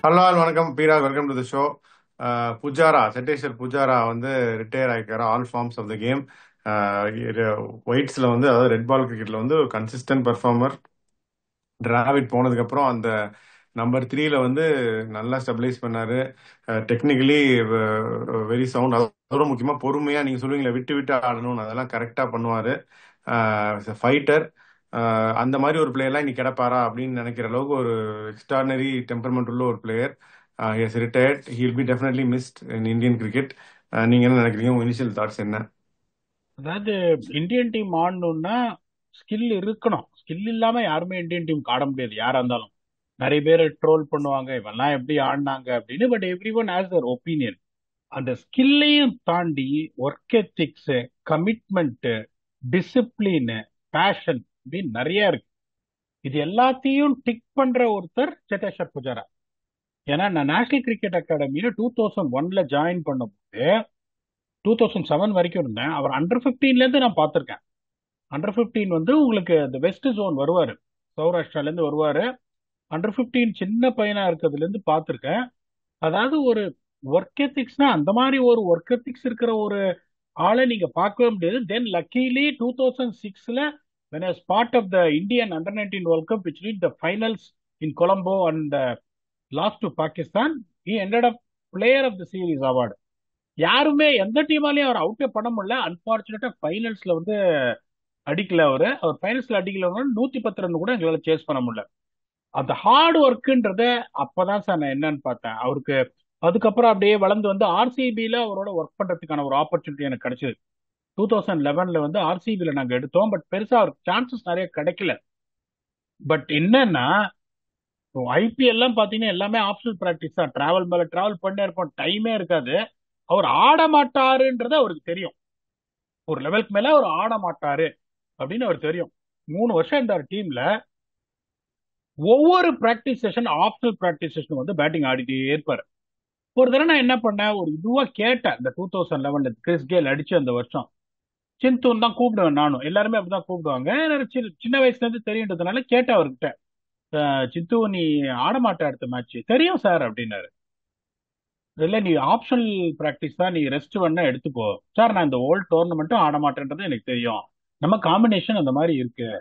Hello all வணக்கம் பீரா, welcome to the show. Pujara, Cheteshwar Pujara வந்து ரிட்டையர் ஆகிருக்காரு all forms of the game. ஒயிட்ஸில் வந்து, அதாவது ரெட் பால் கிரிக்கெட்டில் வந்து ஒரு கன்சிஸ்டன்ட் பெர்ஃபார்மர். டிராவிட் போனதுக்கப்புறம் அந்த நம்பர் த்ரீல வந்து நல்லா ஸ்டெபிளைஸ் பண்ணாரு. Technically very sound. அதோட முக்கியமாக பொறுமையாக, நீங்கள் சொல்லுவீங்களா விட்டு விட்டு ஆடணும்னு, அதெல்லாம் கரெக்டாக பண்ணுவார். ஃபைட்டர். அந்த மாதிரி ஒரு பிளேயர்லாம் இன்னைக்கு கிடப்பாரா அப்படின்னு நினைக்கிற அளவுக்கு ஒரு எக்ஸ்ட்ராடனரி டெம்பர்மெண்ட் உள்ள ஒரு player. He's retired. He'll be definitely missed in Indian cricket. நீங்க என்ன நினைக்கிறீங்க? உங்க இனிஷியல் தாட்ஸ் என்ன? அதாவது இந்தியன் டீம் ஆடணும்னா ஸ்கில் இருக்கணும். ஸ்கில் இல்லாம யாருமே இந்தியன் டீம் ஆட முடியாது, யாரா இருந்தாலும். நிறைய பேர் ட்ரோல் பண்ணுவாங்க, இவெல்லாம் எப்படி ஆடினாங்க அப்படின்னு. But everyone has their opinion. அந்த ஸ்கில்லையும் தாண்டி work ethics, commitment, discipline, passion அப்படின்னு நிறைய இருக்கு. இது எல்லாத்தையும் டிக் பண்ற ஒருத்தர் சேத்தேஸ்வர் புஜாரா. ஏன்னா நான் நேஷனல் கிரிக்கெட் அகாடமியில 2001ல ஜாயின் பண்ணும்போது 2007 வரைக்கும் இருந்தேன். அவர் அண்டர் 15ல இருந்து நான் பார்த்திருக்கேன். அண்டர் 15 வந்து உங்களுக்கு இந்த வெஸ்ட் ஜோன் வருவாரு, சௌராஷ்டிரால இருந்து வருவாரு. அண்டர் 15 சின்ன பையனா இருக்கிறதுல இருந்து பார்த்திருக்கேன். அதாவது ஒரு ஒர்க் எத்திக்ஸ்னா அந்த மாதிரி ஒரு ஒர்க் எத்திக்ஸ் இருக்கிற ஒரு ஆளை நீங்க பார்க்கவே முடியாது. தென் luckily 2006ல when I was part of the Indian under 19 World Cup which reached the finals in Colombo and lost to Pakistan, he ended up player of the series award. யாருமே எந்த டீமாலையும் அவர் அவுட்டே பண்ண முடியல. அன்பார்ச்சுனேட்டா ஃபைனல்ஸ்ல வந்து அடிக்கல. அவர் ஃபைனல்ஸ்ல அடிக்கல. 110 ரன் கூட எங்களால சேஸ் பண்ண முடியல. அந்த ஹார்ட் ஒர்க்குன்றத அப்பதான் சார் நான் என்னன்னு பார்த்தேன் அவருக்கு. அதுக்கப்புறம் அப்படியே வளர்ந்து வந்து ஆர்சிபில அவரோட ஒர்க் பண்றதுக்கான ஒரு ஆப்பர்ச்சுனிட்டி எனக்கு கிடைச்சது. 2011ல வந்து ஆர்சிபில நாங்க எடுத்தோம். பட் பெருசா அவருக்கு சான்சஸ் நிறைய கிடைக்கல. பட் என்னன்னா, ஐபிஎல் எல்லாம் பாத்தீங்கன்னா எல்லாமே ஆப்ஷனல் பிராக்டிஸ் தான். டிராவல் மேல டிராவல் பண்ணே இருப்போம், டைமே இருக்காது. அவர் ஆட மாட்டாருன்றது அவருக்கு தெரியும். ஒரு லெவலுக்கு மேல அவர் ஆட மாட்டாரு அப்படின்னு அவர் தெரியும். 3 வருஷம் இருந்தார் டீம்ல. ஒவ்வொரு practice session, optional practice session வந்து பேட்டிங் ஆடிட்டே இருப்பாரு. ஒரு தடவை நான் என்ன பண்ணேன், ஒரு இதுவா கேட்டேன். இந்த 2011 கிறிஸ் கேல் அடிச்சு அந்த வருஷம் சிந்துன்னு தான் கூப்பிடுவேன் நானும். எல்லாருமே அப்படிதான் கூப்பிடுவாங்க. எனக்கு சின்ன வயசுல இருந்து தெரியுன்றதுனால கேட்டேன் அவர்கிட்ட. சித்து, நீ ஆட மாட்ட அடுத்த மேட்ச்? தெரியும் சார் அப்படின்னாரு. இல்ல, நீ ஆப்ஷனல் பிராக்டிஸ் தான், நீ ரெஸ்ட் வேணா எடுத்துக்கோ. சார், நான் இந்த ஓல்ட் டோர்னமெண்ட்டும் ஆட மாட்டேன்றது எனக்கு தெரியும். நம்ம காம்பினேஷன் அந்த மாதிரி இருக்கு.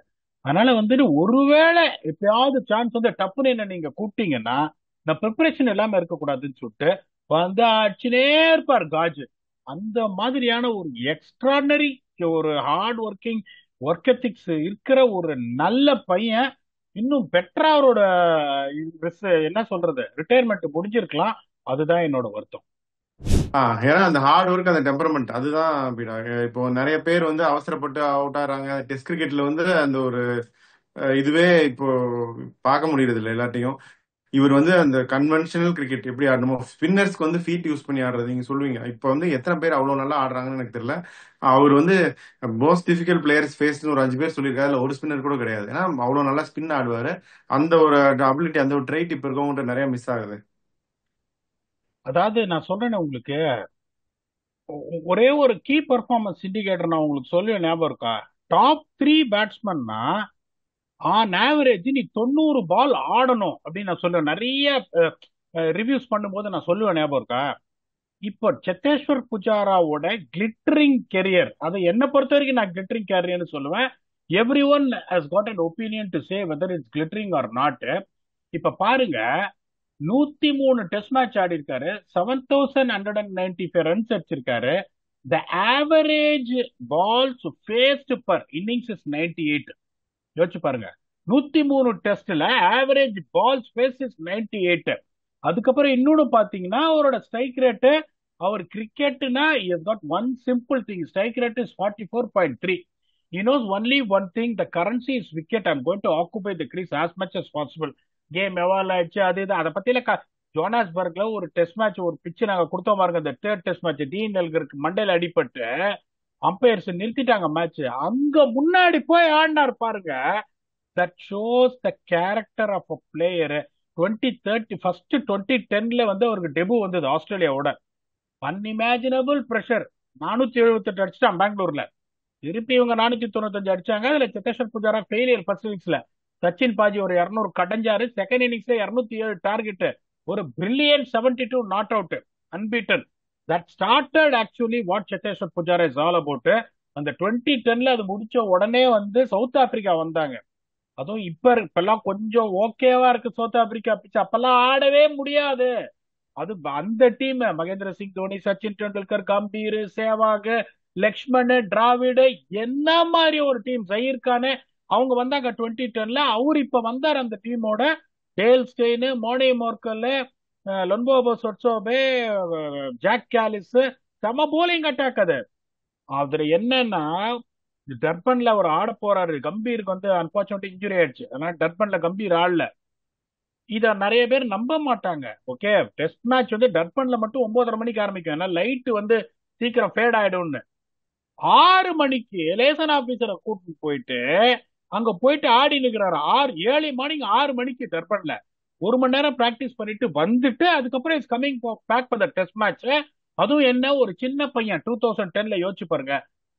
அதனால வந்துட்டு ஒருவேளை எப்பயாவது சான்ஸ் வந்து டப்புன்னு என்ன நீங்க கூப்பிட்டீங்கன்னா, இந்த ப்ரிப்பரேஷன் எல்லாமே இருக்கக்கூடாதுன்னு சொல்லிட்டு வந்து அடிச்சுனே இருப்பார் காஜ். அந்த மாதிரியான ஒரு எக்ஸ்ட்ராடனரி, ஒரு ஹார்ட் ஒர்க்கிங், ஒர்க் எத்திக்ஸ் இருக்கிற ஒரு நல்ல பையன். இன்னும் பெட்டரா அவரோட என்ன சொல்றது, ரிட்டையர்மெண்ட் முடிஞ்சிருக்கலாம். அதுதான் என்னோட வருத்தம். ஏன்னா அந்த ஹார்ட் ஒர்க், அந்த டெம்பரமெண்ட், அதுதான் பீடா. இப்போ நிறைய பேர் வந்து அவசரப்பட்டு அவுட் ஆறாங்க. டெஸ்ட் கிரிக்கெட்ல வந்து அந்த ஒரு இதுவே இப்போ பார்க்க முடியறது இல்லை எல்லாத்தையும். இவர் வந்து அந்த கன்வென்ஷனல் கிரிக்கெட் எப்படி ஆடணுமோ, ஸ்பின்னர்ஸ்க்கு வந்து ஃபீட் யூஸ் பண்ணி ஆடுறது நீங்க சொல்லுவீங்க. இப்போ வந்து எத்தனை பேர் அவ்வளவு நல்லா ஆடுறாங்கன்னு எனக்கு தெரியல. அவர் வந்து மோஸ்ட் டிஃபிகல்ட் பிளேயர்ஸ் ஃபேஸ்னு ஒரு 5 பேர் சொல்லியிருக்காரு. அதுல ஒரு ஸ்பின்னர் கூட கிடையாது. ஏன்னா அவ்வளவு நல்லா ஸ்பின் ஆடுவாரு. அந்த ஒரு அபிலிட்டி, அந்த ஒரு ட்ரைட் இப்ப இருக்கவங்ககிட்ட நிறைய மிஸ் ஆகுது. அதாவது நான் சொல்றேனே உங்களுக்கு, ஒரே ஒரு கீ பர்ஃபார்மன்ஸ் இண்டிகேட்டர் நான் உங்களுக்கு சொல்லுவேன், ஞாபகம் இருக்கா? டாப் 3 பேட்ஸ்மேன்னா ஆன் ஆவரேஜ் நீ 90 பால் ஆடணும் அப்படின்னு நான் சொல்லுவேன். நிறைய ரிவ்யூஸ் பண்ணும்போது நான் சொல்லுவேன், ஞாபகம் இருக்கா? இப்போ சேத்தேஸ்வர் புஜாராவோட கிளிட்டரிங் கெரியர், அதை என்ன பொறுத்த வரைக்கும் நான் கிளிட்டரிங் கேரியர்னு சொல்லுவேன். Everyone has got an opinion to say whether it's glittering or not. இப்ப பாருங்க, 103 டெஸ்ட் மேட்ச் ஆடி இருக்காரு, 7195 ரன்ஸ் அடிச்சிருக்காரு. The average balls faced per innings is 98. யோசிச்சு பாருங்க, 103 டெஸ்ட்ல ஆவரேஜ் பால்ஸ் ஃபேஸ் இஸ் 98. அதுக்கப்புறம் இன்னொன்னு பாத்தீங்கன்னா அவரோட ஸ்ட்ரைக் ரேட்டு, அவர் கிரிக்கெட்னா got one simple thing, strike rate is 44.3. He knows only one thing, the currency is wicket. I'm going to occupy the crease as much as possible. Game eval ஆயிடுச்சு, அது இது அதை பத்தியில ஜோனாஸ்பர்க்ல ஒரு டெஸ்ட் மேட்ச், ஒரு பிச்சு நாங்க கொடுத்தோம் பாருங்க. இந்த தேர்ட் டெஸ்ட் மேட்ச் டீன் எல்கருக்கு மண்டையில அடிபட்டு அம்பையர்ஸ் நிறுத்திட்டாங்க மேட்ச். அங்க முன்னாடி போய் ஆடினார் பாருங்க. That shows the character of a player. 2030 first 2010ல வந்து அவருக்கு டெபு வந்தது ஆஸ்திரேலியாவோட. Unimaginable pressure. 478 அடிச்சிட்டான் பெங்களூர்ல. திருப்பி இவங்க 495 அடிச்சாங்க. அதுல சேத்தேஸ்வர் புஜாரா ஃபெயிலியர் ஃபர்ஸ்ட் இன்னிங்ஸ்ல. சச்சின் பாஜி ஒரு 200 கடைஞ்சாரு. செகண்ட் இன்னிங்ஸ்ல 207 டார்கெட். ஒரு brilliant 72 not out, unbeaten. That started actually what Cheteshwar Pujara is all about. அந்த 2010ல அது முடிச்ச உடனே வந்து சவுத் ஆப்பிரிக்கா வந்தாங்க. அதுவும் இப்பெல்லாம் கொஞ்சம் ஓகேவா இருக்கு சவுத் ஆப்பிரிக்கா பிச்சு, அப்பெல்லாம் ஆடவே முடியாது. அது அந்த டீம் மகேந்திர சிங் தோனி, சச்சின் டெண்டுல்கர், கம்பீர், சேவாக், லக்ஷ்மண், டிராவிட், என்ன மாதிரி ஒரு டீம். ஜஹீர் கான் அவங்க வந்தாங்க 2010ல. அவர் இப்ப வந்தார் அந்த டீமோட. டேல் ஸ்டெயின், மோனி Morkel, Lonwabo Tsotsobe, Jacques Kallis, செம போலிங் அட்டாக் அது. அதுல என்னன்னா டர்பன்ல அவர் ஆட போறாரு. கம்பீருக்கு வந்து அன்பார்ச்சுனேட் இன்ஜுரி ஆயிடுச்சு, அதனால டர்பன்ல கம்பீர் ஆடல. இத நிறைய பேர் நம்ப மாட்டாங்க. ஓகே, டெஸ்ட் மேட்ச் வந்து டர்பன்ல மட்டும் 9:30 மணிக்கு ஆரம்பிக்கும், ஏன்னா லைட் வந்து சீக்கிரம் ஃபேட் ஆயிடும்னு. 6 மணிக்கு லேசன் ஆபீசரை கூட்டிட்டு போயிட்டு அங்க போயிட்டு ஆடி நிக்கிறாரு. 6 ஏர்லி மார்னிங் 6 மணிக்கு டர்பன்ல 1 மணி நேரம் பிராக்டிஸ் பண்ணிட்டு வந்துட்டு அதுக்கப்புறம் is coming back for the test match. அதுவும் என்ன ஒரு சின்ன பையன் 2010ல யோசிச்சு பாருங்க.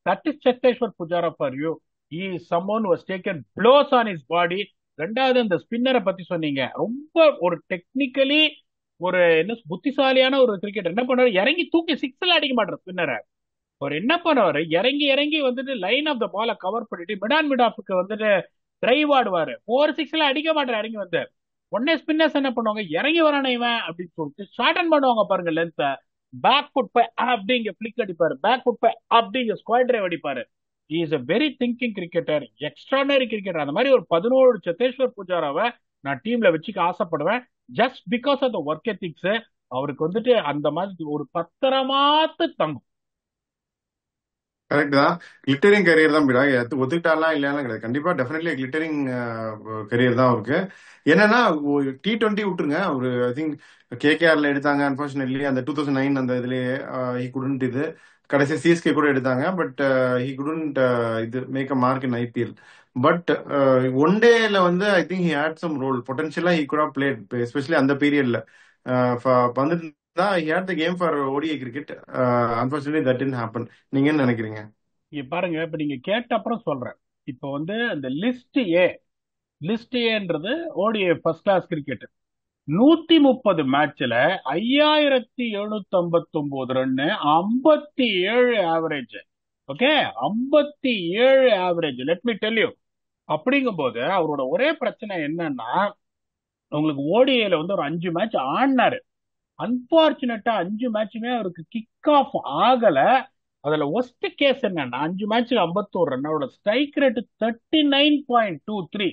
That is Cheteshwar Pujara for you. He is someone who has taken blows on his body. ரெண்டாவது இந்த ஸ்பின்னரை பத்தி சொன்னீங்க, ரொம்ப ஒரு டெக்னிக்கலி ஒரு என்ன புத்திசாலியான ஒரு கிரிக்கெட். என்ன பண்ணாரு, இறங்கி தூக்கி சிக்ஸ்ல அடிக்க மாட்டார் ஸ்பின்னரை. அவர் என்ன பண்ணுவாரு, இறங்கி இறங்கி வந்துட்டு லைன் ஆஃப் த பால கவர் பண்ணிட்டு மிடான் மிடாஃபுக்கு வந்துட்டு டிரைவ் ஆடுவாரு. 4-6 அடிக்க மாட்டாரு இறங்கி வந்து. உடனே ஸ்பின்னர்ஸ் என்ன பண்ணுவாங்க, இறங்கி வரானே இவன் அப்படின்னு சொல்லிட்டு ஷார்டன் பண்ணுவாங்க பாருங்க லென்த். பேக் ஃபுட் பை அப்படிங்க பிளிக் அடிப்பாரு, பேக் ஃபுட் பை அப்படிங்க ஸ்கொயர் டிரைவ் அடிப்பாரு. Is a very thinking cricketer, extraordinary cricketer. அந்த மாதிரி ஒரு 11 சத்தேஸ்வர் புஜாராவை நான் டீம்ல வச்சுக்க ஆசைப்படுவேன். Just because of the work ethics. அவருக்கு வந்துட்டு அந்த மாதிரி ஒரு பத்திரமாத்து தங்கும். கரெக்ட் தான். கிளிட்டரிங் கரியர் தான் பீடா. ஒத்துக்கிட்டாலாம் இல்லையாலும் கிடையாது, கண்டிப்பா டெஃபினெட்லி கிளிட்டரிங் கரியர் தான் அவருக்கு. என்னன்னா T20 விட்டுருங்க, ஒரு ஐ திங்க் கேகேஆர்ல எடுத்தாங்க. அன்பார்ச்சுனேட்லி அந்த 2009 அந்த இதுலயே ஹி குடன்ட் இது கடைசி சிஎஸ்கே கூட எடுத்தாங்க. பட் ஹி குடன்ட் இது make a mark in IPL. But one டேல வந்து I think he had some role பொட்டன்ஷியலா he could have played, especially அந்த பீரியட்ல வந்துட்டு தான் he had the game for ODI cricket. Unfortunately that didn't happen. நீங்க என்ன நினைக்கிறீங்க? இங்க பாருங்க, இப்ப நீங்க கேட்ட அப்புறம் சொல்றேன். இப்ப வந்து அந்த லிஸ்ட் ஏன்றது ஓடிஐ ஃபர்ஸ்ட் கிளாஸ் கிரிக்கெட். 130 மேட்ச்ல 5759 run, 57 average. Okay, 57 average. Let me tell you. அப்படிங்கும் போது அவரோட ஒரே பிரச்சனை என்னன்னா, உங்களுக்கு ஓடிஐல வந்து ஒரு 5 மேட்ச் ஆடினாரு. அன்பார்ச்சுனேட்டா 5 மேட்சுமே அவருக்கு கிக் ஆஃப் ஆகல. அதுல ஒஸ்ட் கேஸ் என்னன்னா 5 மேட்ச்ல 51 ரன், அவரோட ஸ்ட்ரைக் ரேட் 39.23.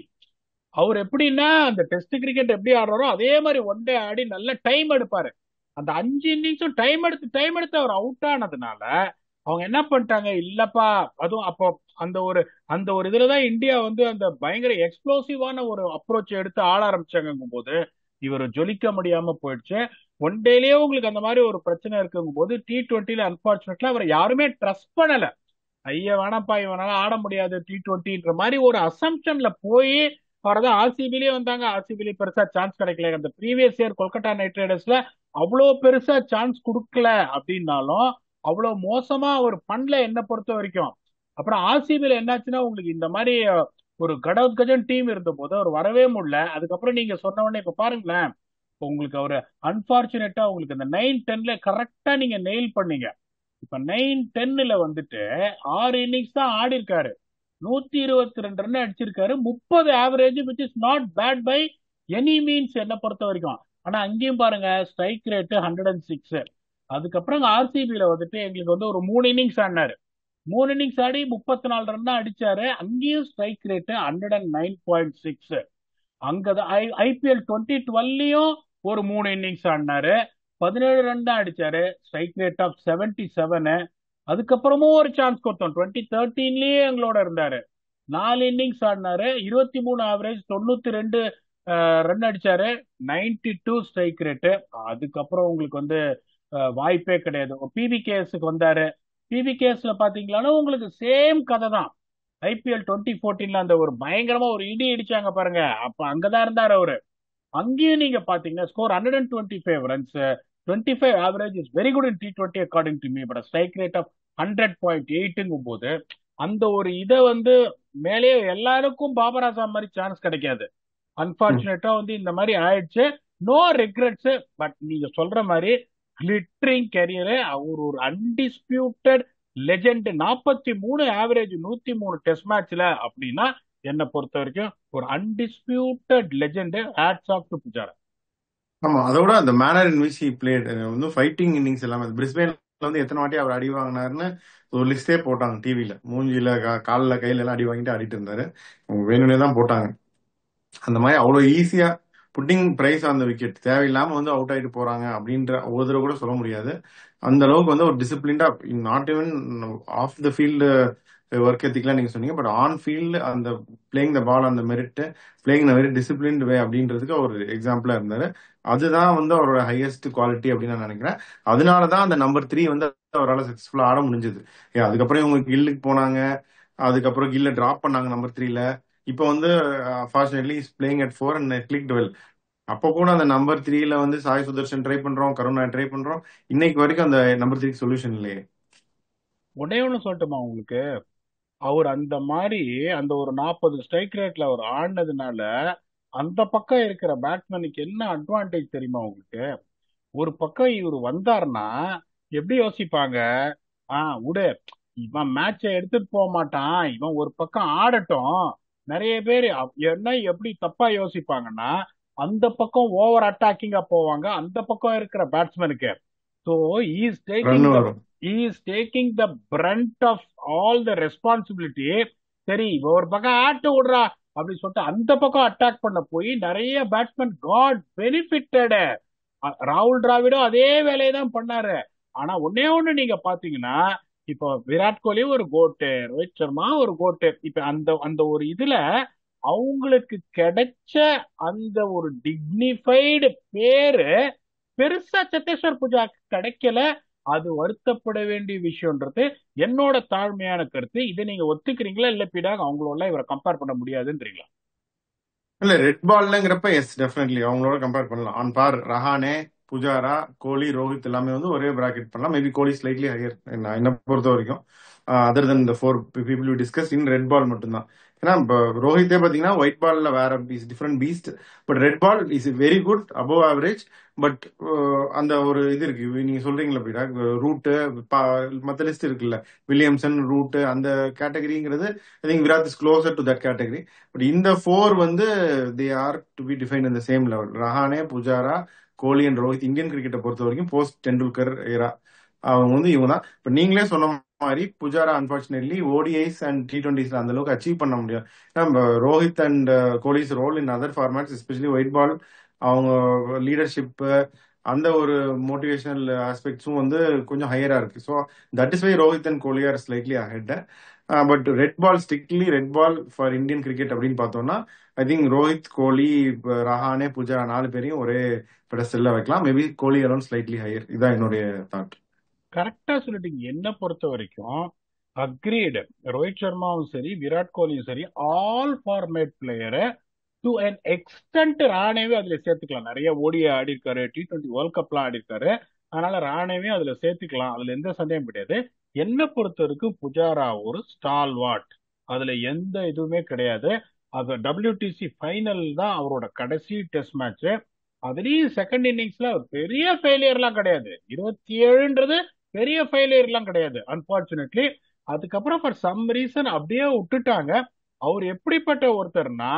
அவர் எப்படின்னா அந்த டெஸ்ட் கிரிக்கெட் எப்படி ஆடுறாரோ அதே மாதிரி ஒன் டே ஆடி நல்ல டைம் எடுப்பாரு. அந்த 5 இன்னிங்ஸும் டைம் எடுத்து அவர் அவுட் ஆனதுனால அவங்க என்ன பண்ணிட்டாங்க, இல்லப்பா. அதுவும் அப்போ அந்த ஒரு இதுலதான் இந்தியா வந்து அந்த பயங்கர எக்ஸ்ப்ளோசிவான ஒரு அப்ரோச் எடுத்து ஆட ஆரம்பிச்சாங்க போது இவர் ஜொலிக்க முடியாம போயிடுச்சு. ஒன் டேலயே உங்களுக்கு அந்த மாதிரி ஒரு பிரச்சனை இருக்குங்கும் போது T20ல அன்பார்ச்சுனேட்லி அவரை யாருமே ட்ரஸ்ட் பண்ணல. ஐயா வேணாப்பா, இவனால ஆட முடியாது T20ன்ற மாதிரி ஒரு அசம்ஷன்ல போய் அவர்தான் ஆர்சிபிலேயே வந்தாங்க. ஆர்சிபிலேயே பெருசா சான்ஸ் கிடைக்கல. அந்த ப்ரீவியஸ் இயர் கொல்கத்தா நைட் ரைடர்ஸ்ல அவ்வளோ பெருசா சான்ஸ் கொடுக்கல அப்படின்னாலும் அவ்வளவு மோசமா அவர் பண்ணல என்ன பொறுத்த வரைக்கும். அப்புறம் ஆர்சிபில என்னாச்சுன்னா உங்களுக்கு இந்த மாதிரி ஒரு கடவுத்கஜன் டீம் இருந்த போது அவர் வரவே முடியல. அதுக்கப்புறம் நீங்க சொன்ன உடனே இப்ப பாருங்களேன், இப்ப உங்களுக்கு அவரு அன்பார்ச்சுனேட்டா உங்களுக்கு இந்த 9-10ல கரெக்டா நீங்க நெயில் பண்ணீங்க. இப்ப 9-10ல வந்துட்டு 6 இன்னிங்ஸ் தான் ஆடி இருக்காரு, 122 ரன் அடிச்சிருக்காரு, 30 average, which is not bad by any means என்ன பொறுத்த வரைக்கும். ஆனா அங்கேயும் பாருங்க ஸ்ட்ரைக் ரேட் 106. அதுக்கப்புறம் ஆர்சிபில வந்துட்டு எங்களுக்கு வந்து ஒரு 3 இன்னிங்ஸ் ஆடினாரு. 3 இன்னிங்ஸ் ஆடி 34 ரன் தான் அடிச்சாரு. அங்கேயும் ஸ்ட்ரைக் ரேட் 109.6. அங்கதான் ஐபிஎல் 2012லயும் ஒரு 3 இன்னிங்ஸ் ஆடினாரு, 17 ரன் தான் அடிச்சாரு, ஸ்ட்ரைக் ரேட் ஆஃப் 77. அதுக்கப்புறமும் ஒரு சான்ஸ் கொடுத்தோம் 2013லயே எங்களோட இருந்தாரு. 4 இன்னிங்ஸ் ஆடினாரு, 23 ஆவரேஜ், 92 ரன் அடிச்சாரு, 92 ஸ்ட்ரைக் ரேட்டு. அதுக்கப்புறம் உங்களுக்கு வந்து வாய்ப்பே கிடையாது. பிபிகேஎஸ்க்கு வந்தாரு. பிபிகேஎஸ்ல பாத்தீங்களா உங்களுக்கு சேம் கதை தான். ஐபிஎல் 2014ல அந்த ஒரு பயங்கரமா ஒரு இடி இடிச்சாங்க பாருங்க, அப்ப அங்கதான் இருந்தாரு அவரு. அங்கேயும் நீங்க பாத்தீங்கன்னா score 125 runs, 25 average is very good in T20 according to me. But strike rate of 100.8ங்கும் போது அந்த ஒரு இதை வந்து மேலே எல்லாருக்கும் பாபர் ஆசாம் மாதிரி சான்ஸ் கிடைக்காது. அன்பார்ச்சுனேட்டா வந்து இந்த மாதிரி ஆயிடுச்சு. No regrets. பட் நீங்க சொல்ற மாதிரி கிளிட்டரிங் கரியர், அவர் ஒரு அன்டிஸ்பியூட்டட் லெஜெண்ட். 43 ஆவரேஜ் 103 டெஸ்ட் மேட்ச்ல அப்படின்னா என்னை பொறுத்த வரைக்கும் ஒரு undisputed legend. Hats off to Pujara. ஆமா, அதோட அந்த manner in which he played வந்து ஃபைட்டிங் இன்னிங்ஸ் எல்லாமே பிரிஸ்பேன்ல வந்து எத்தனை வாட்டி அவர் அடி வாங்கினாருன்னு ஒரு லிஸ்டே போட்டாங்க டிவில. மூஞ்சில காலில் கையில எல்லாம் அடி வாங்கிட்டு ஆடிட்டு இருந்தாரு. அவங்க வேணும்னே தான் போட்டாங்க. அந்த மாதிரி அவ்வளவு ஈஸியா புட்டிங் பிரைஸ் அந்த விக்கெட் தேவையில்லாம வந்து அவுட் ஆயிட்டு போறாங்க அப்படின்ற ஒரு தடவை கூட சொல்ல முடியாது. அந்த அளவுக்கு வந்து ஒரு டிசிப்ளின்டா, not even off the field work எத்திக்லாம் நீங்க சொன்னீங்க, பட் ஆன் ஃபீல்டு அந்த பிளேயிங் த பால், அந்த merit playing the very disciplined way அப்படின்றதுக்கு ஒரு எக்ஸாம்பிளா இருந்தாரு. அதுதான் வந்து அவரோட ஹையஸ்ட் குவாலிட்டி அப்படின்னு நான் நினைக்கிறேன். அதனாலதான் அந்த நம்பர் 3 வந்து அவரால் சக்சஸ்ஃபுல்லா ஆட முடிஞ்சது. அதுக்கப்புறம் இவங்க கில்லுக்கு போனாங்க, அதுக்கப்புறம் கில்ல டிராப் பண்ணாங்க நம்பர் 3ல. இப்போ வந்து fortunately is playing at 4 and click twelve. அப்போ கூட அந்த நம்பர் 3ல வந்து சாய் சுதர்ஷன் ட்ரை பண்றோம், கருணா ட்ரை பண்றோம். இன்னைக்கு வரைக்கும் அந்த நம்பர் 3 சொல்யூஷன் இல்லையே. ஒன்னே ஒண்ணு சொல்லட்டுமா உங்களுக்கு? அவர் அந்த மாதிரி அந்த ஒரு 40 ஸ்ட்ரைக் ரேட்ல அவர் ஆடினதுனால அந்த பக்கம் இருக்கிற பேட்ஸ்மேனுக்கு என்ன அட்வான்டேஜ் தெரியுமா உங்களுக்கு? ஒரு பக்கம் இவர் வந்தாருன்னா எப்படி யோசிப்பாங்க? விடு, இவன் மேட்சை எடுத்துட்டு போக மாட்டான், இவன் ஒரு பக்கம் ஆடட்டும். நிறைய பேர் என்ன எப்படி தப்பா யோசிப்பாங்கன்னா, அந்த பக்கம் ஓவர் அட்டாக்கிங்கா போவாங்க அந்த பக்கம் இருக்கிற பேட்ஸ்மேனுக்கு. So is run taking the வரும். Is taking the brunt of all the responsibility. சரி இவன் ஒரு பக்கம் ஆட்டு விடுறா அப்படின்னு சொல்லிட்டு அந்த பக்கம் அட்டாக் பண்ண போய் நிறைய பேட்ஸ்மேன் காட் பெனிஃபிட்டட். ராகுல் டிராவிடும் அதே வேலையை தான் பண்ணாரு. ஆனா ஒன்னே ஒண்ணு நீங்க பாத்தீங்கன்னா, இப்போ விராட் கோலி ஒரு கோட்டு, ரோஹித் சர்மா ஒரு கோட்டு. இப்ப அந்த அந்த ஒரு இதுல அவங்களுக்கு கிடைச்ச அந்த ஒரு டிக்னிஃபைடு பேரு பெருசா சத்தேஸ்வர் பூஜா கிடைக்கல. அது வருத்தப்பட வேண்டிய விஷயம்ன்றது என்னோட தாழ்மையான கருத்து. இதை நீங்க ஒத்துக்கிறீங்களா? இல்ல பீடாக அவங்களோட இவரை கம்பேர் பண்ண முடியாதுன்றீங்களா? இல்ல, ரெட் பால்லங்கிறப்ப எஸ் டெஃபினெட்லி அவங்களோட கம்பேர் பண்ணலாம். ஆன் பார் ரஹானே, புஜாரா, கோலி, ரோஹித் எல்லாமே வந்து ஒரே பிராக்கெட் பண்ணலாம். மேபி கோலி ஸ்லைட்லி ஹையர் என்ன பொறுத்த வரைக்கும். அதர் தென் இந்த 4 people you discuss in red ball மட்டும்தான். ஏன்னா இப்போ ரோஹித்தே பாத்தீங்கன்னா ஒயிட் பால்ல வேற piece different beast. But red ball is very good, above average. But அந்த ஒரு இது இருக்கு நீங்க சொல்றீங்களா பீடா, ரூட்டு மத்த லிஸ்ட் இருக்குல்ல, வில்லியம்சன் ரூட்டு அந்த கேட்டகரிங்கிறது I think Virat is closer to that category. But இந்த 4 வந்து they are to be defined இந்த same level. Rahane, Pujara, Kohli and Rohit Indian கிரிக்கெட்டை பொறுத்த வரைக்கும் போஸ்ட் டெண்டுல்கர் ஏரா அவங்க வந்து இவங்க தான். இப்ப நீங்களே சொன்ன மாதிரி Pujara unfortunately ODIs and T20s அந்த அளவுக்கு அச்சீவ் பண்ண முடியாது. நம்ம Rohit and Kohli's role in other formats especially white ball, அவங்க லீடர்ஷிப், அந்த ஒரு மோட்டிவேஷனல் ஆஸ்பெக்ட்ஸும் வந்து கொஞ்சம் ஹையரா இருக்கு. So that is why Rohit and Kohli are slightly ahead. But red ball, strictly red ball for Indian cricket அப்படின்னு பார்த்தோம்னா ஐ திங்க் ரோஹித், கோலி, ரஹானே, புஜாரா 4 பேரையும் ஒரே பெடஸ்டல்ல வைக்கலாம். Maybe Kohli around slightly higher. இதான் என்னுடைய தாட். கரெக்டா சொல்லிட்டீங்க. என்ன பொறுத்த வரைக்கும் அக்ரீடு. ரோஹித் சர்மாவும் சரி விராட் கோலியும் சரி ஆல் ஃபார்மேட் பிளேயரை டு அன் எக்ஸ்டென்ட் ராணேவே அதுல சேர்த்துக்கலாம். நிறைய ஓடிஐ ஆடி இருக்காரு, T20 வேர்ல்ட் கப்லாம் ஆடி இருக்காரு. அதனால ராணேவே அதுல சேர்த்துக்கலாம், அதுல எந்த சந்தேகம் கிடையாது. என்ன பொறுத்த வரைக்கும் புஜாரா ஒரு ஸ்டால்வாட், அதுல எந்த இதுவுமே கிடையாது. அது WTC ஃபைனல் தான் அவரோட கடைசி டெஸ்ட் மேட்ச். அதுலயும் செகண்ட் இன்னிங்ஸ்ல ஒரு பெரிய ஃபெயிலியர்லாம் கிடையாது. 27ன்றது பெரிய ஃபெயிலியர்லாம் கிடையாது அன்பார்ச்சுனேட்லி. அதுக்கப்புறம் ஃபார் சம் ரீசன் அப்படியே விட்டுட்டாங்க. அவர் எப்படிப்பட்ட ஒருத்தர்னா,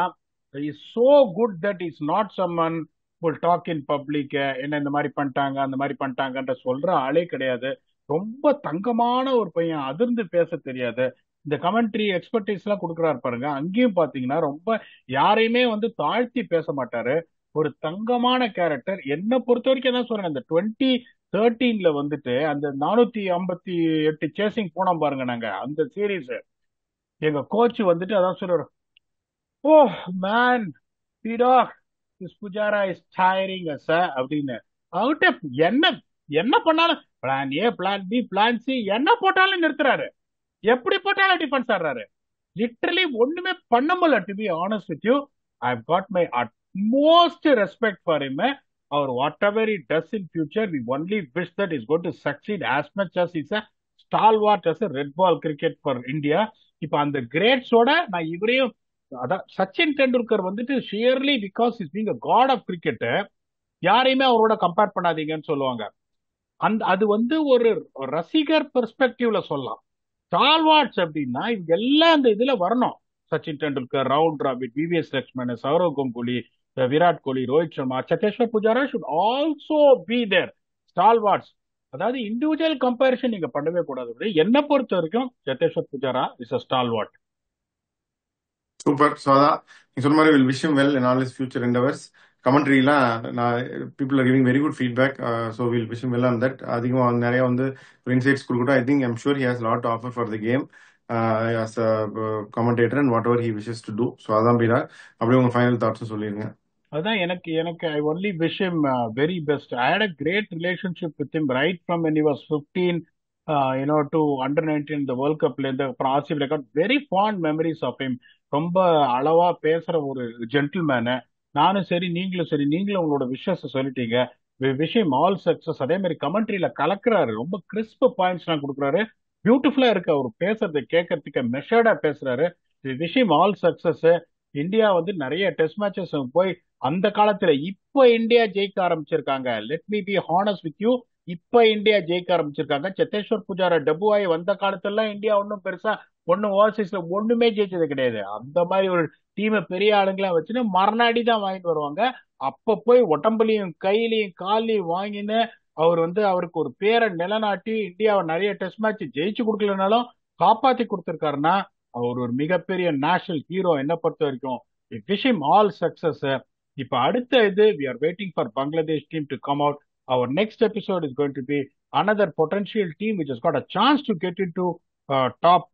is so good that is not someone will talk in public. என்ன இந்த மாதிரி பண்ணிட்டாங்க அந்த மாதிரி பண்ணிட்டாங்கன்ற சொல்ற ஆளே கிடையாது. ரொம்ப தங்கமான ஒரு பையன், அதிர்ந்து பேச தெரியாது. இந்த கமெண்ட்ரி எக்ஸ்பர்டைஸ் எல்லாம் கொடுக்குறாரு பாருங்க, அங்கேயும் பாத்தீங்கன்னா ரொம்ப யாரையுமே வந்து தாழ்த்தி பேச மாட்டாரு. ஒரு தங்கமான கேரக்டர். என்ன பொறுத்த வரைக்கும் தான் சொல்றேன், இந்த 2013ல வந்துட்டு அந்த 458 சேசிங் போனோம் பாருங்க நாங்க அந்த சீரீஸ். எங்க கோச் வந்துட்டு அதான் சொல்றாரு, ஓ மேன், பீடாக், this Pujara is tiring us அப்படின்னு. அவர்கிட்ட என்ன என்ன பண்ணாலும் plan A, plan B, plan C, என்ன போட்டாலும் நிறுத்துறாரு. எப்படி போட்டாலும் டிஃபென்ஸ் ஆடுறாரு. லிட்டரலி ஒண்ணுமே பண்ண முடியல. To be honest with you, I have got my utmost respect for him. அவர் whatever he does in future, we only wish that he's going to succeed as much as he's a stalwart as a red ball cricket for India. இப்ப அந்த கிரேட்ஸோட நான் இவரையும், அதான் சச்சின் டெண்டுல்கர் வந்துட்டு surely because is being a god of cricket. யாரையுமே அவரோட compare பண்ணாதீங்கன்னு சொல்லுவாங்க. அது வந்து ஒரு ரசிகர் பெர்ஸ்பெக்டிவ்ல சொல்லலாம். ஸ்டால்வார்ட்ஸ் அப்படின்னா இவங்க எல்லாம் அந்த இதுல வரணும். சச்சின் டெண்டுல்கர், ராகுல் Dravid, VVS Laxman, Sourav Ganguly, Virat Kohli, Rohit Sharma, Cheteshwar Pujara should also be there stalwarts. அதாவது இண்டிவிஜுவல் கம்பேரிசன் நீங்க பண்ணவே கூடாது. என்ன பொறுத்த வரைக்கும் Cheteshwar Pujara is a stalwart. Super. So அதான் நீங்க சொன்ன மாதிரி will wish him well in all his future endeavors. கமெண்ட்ரிலாம் நான் people are giving very good feedback. So will wish him well on that. அதிகமாக வந்து நிறைய வந்து இன்சைட்ஸ் கொடுக்கட்டும். ஐ think I'm sure he has lot offer for the game as a commentator and whatever he wishes to do. So அதான் பீடா. அப்படியே உங்க final தாட்ஸும் சொல்லிடுங்க. அதான் எனக்கு எனக்கு I only wish him very best. I had a great relationship with him right from when he was 15 to under 19 இந்த world கப்ல இருந்து அப்புறம் RCB record. Very fond memories of him. ரொம்ப அளவா பேசுற ஒரு ஜென்டில்மேனு. நானும் சரி நீங்களும் சரி, நீங்களும் உங்களோட விஷஸ் சொல்லிட்டீங்க. Wish him all success. அதே மாதிரி கமெண்ட்ரியில கலக்குறாரு, ரொம்ப கிறிஸ்ப் பாயிண்ட்ஸ் எல்லாம் கொடுக்குறாரு. பியூட்டிஃபுல்லா இருக்கு அவர் பேசுறது, கேட்கறதுக்கு மெஷர்டா பேசுறாரு. Wish him all success. India வந்து நிறைய டெஸ்ட் மேட்சஸ் போய் அந்த காலத்துல, இப்ப இந்தியா ஜெயிக்க ஆரம்பிச்சிருக்காங்க. Let me be honest with you. இப்ப இந்தியா ஜெயிக்க ஆரம்பிச்சிருக்காங்க. சத்தேஸ்வர் புஜாரா டெபு ஆகி வந்த காலத்துல இந்தியா ஒன்றும் பெருசா ஒன்னும் ஓவர்சீஸ்ல ஒண்ணுமே ஜெயிச்சது கிடையாது. அந்த மாதிரி ஒரு டீமை பெரிய ஆளுங்களா வச்சுன்னு மறுநாடி தான் வாங்கிட்டு வருவாங்க. அப்ப போய் உடம்புலையும் கையிலையும் காலையும் வாங்கின்னு அவர் வந்து அவருக்கு ஒரு பேரை நிலநாட்டி இந்தியாவை நிறைய டெஸ்ட் மேட்ச் ஜெயிச்சு கொடுக்கலனாலும் காப்பாத்தி கொடுத்திருக்காருன்னா அவர் ஒரு மிகப்பெரிய நேஷனல் ஹீரோ என்ன பொறுத்த வரைக்கும். Wish him all success. இப்ப அடுத்த இது we are waiting for Bangladesh team to come out. Our next episode is going to be another potential team which has got a chance to get into top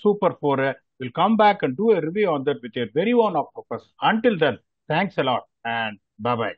Super 4. We'll come back and do a review on that with a very own octopus. Until then, thanks a lot and bye bye.